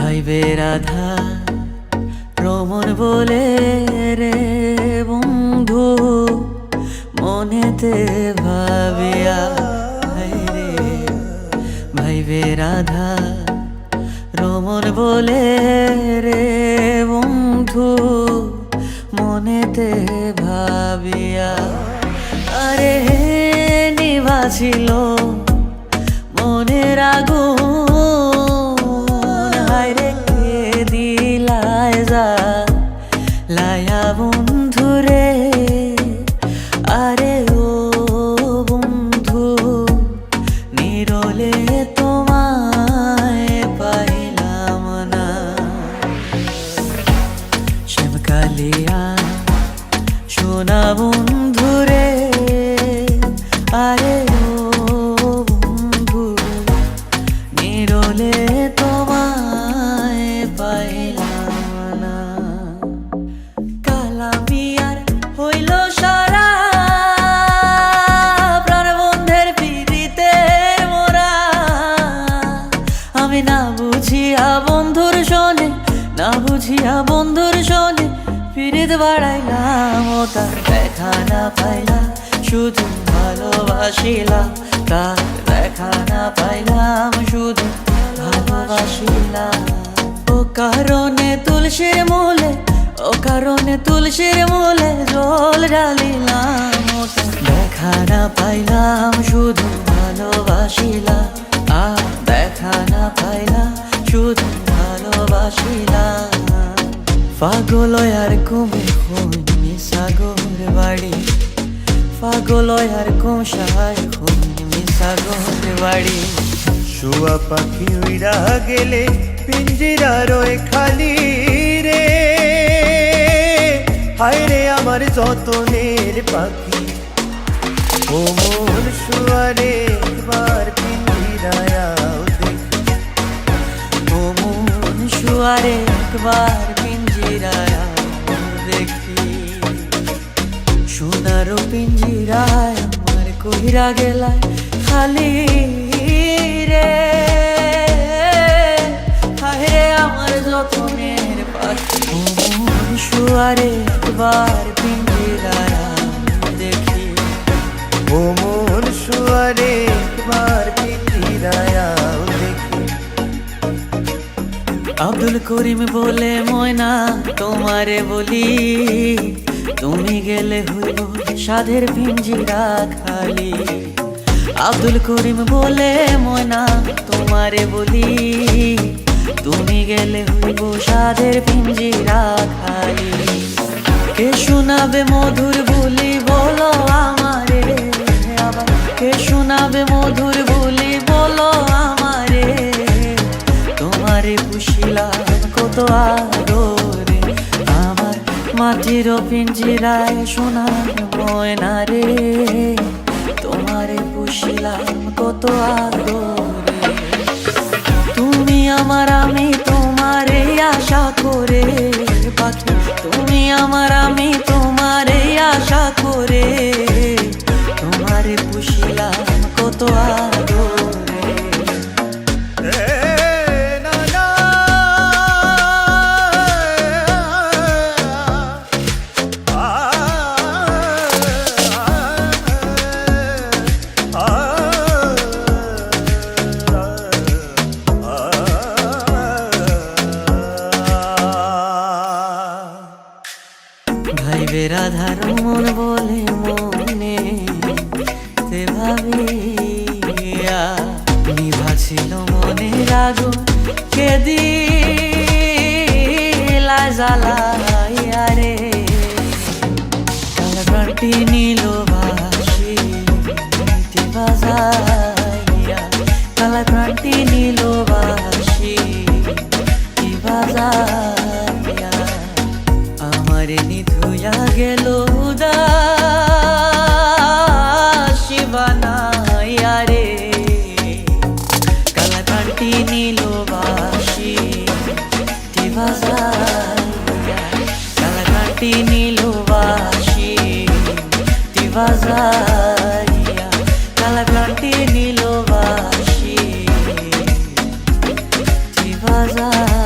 ভাইবে রাধা রমন বলে রে বন্ধু মনেতে ভাবিয়া রে ভাইবে রাধা রমন বলে রে বন্ধু মনেতে ভাবিয়া আরে নিভাছিল মনের আগুন হায়রে কে দিলায় যা লায়া বন্ধু রে আরে ও বন্ধু নিরলে তোমায় পাইলাম না শ্যামকালিয়া সোনা বন্ধু রে আরে ও বন্ধু নিরলে তোমায় পাইলাম না কালামিয়ার হইল সারা প্রাণবন্ধের পিড়িতে মোরা আমি না বুঝিয়া বন্ধুর শোনে না বুঝিয়া বন্ধুর শোনে পিড়িত বাড়াইলাম ও তার দেখা না পাইলাম শুধু ভালোবাসিলাম তার দেখা না পাইলাম শুধু ভালোবাসিলাম ও কারণে তুলসীর মূলে ও কারণে তুলসীর মূলে জল ঢালিলাম ও তার দেখা না পাইলাম শুধু ভালোবাসিলাম আর দেখা না পাইলাম শুধু ভালোবাসিলাম পাগল আর কুমে খুন সাগর বাড়ি পাগল আর কুমশায় খুন সাগর বাড়ি শুয়া পাখি উইরা গেলে পিঞ্জিরা রয়ে খালি রে হায় রে আমার যতনের পাখি ও মন শুয়ারে একবার পিঞ্জিরায় দেখি ও মন শুয়ারে একবার পিঞ্জিরায় দেখি সোনারো পিঞ্জিরায় আমার কইরা গেলায় খালি রে হায় রে আমার যতনের পাখি ও মন শুয়ারে একবার পিঞ্জিরায় দেখি ও মন শুয়ারে একবার পিঞ্জিরায় দেখি আব্দুল করিম বলে ময়না তোমারে বলি তুমি গেলে হইল সাধের পিঞ্জিরা খালি আব্দুল করিম বলে ময়না তোমারে বলি তুমি গেলে হইব সাধের পিঞ্জিরা খালি কে শোনাবে মধুর বুলি বলো আমারে আবার কে শোনাবে মধুর বুলি বলো আমারে তোমারে পুষিলাম কত আদরে আমার মাটির পিঞ্জিরায় সোনার ময়না রে তোমারে পুষিলাম কত আদরে তুমি আমার আমি তোমারে আশা করে পাখি তুমি আমার আমি তোমারে আশা করে তোমারে পুষিলাম কত আদরে ভাইবে রাধা রমন বলে মনে তে ভাবিয়া নিভাছিল মনের আগুন কে দিলা জ্বালাইয়া রে কাল প্রাণটি নীল বাসি বাজাইয়া কাল প্রাণটি নীল বাসি বাজাইয়া আমারে নিধুয়া গেল উদাসী বানাইয়া রে কালা কান্টি নীল বাসি বাজাইয়া কালা কান্টি নীল বাসি বাজাইয়া কালা কান্টি নীল বাসি বাজাইয়া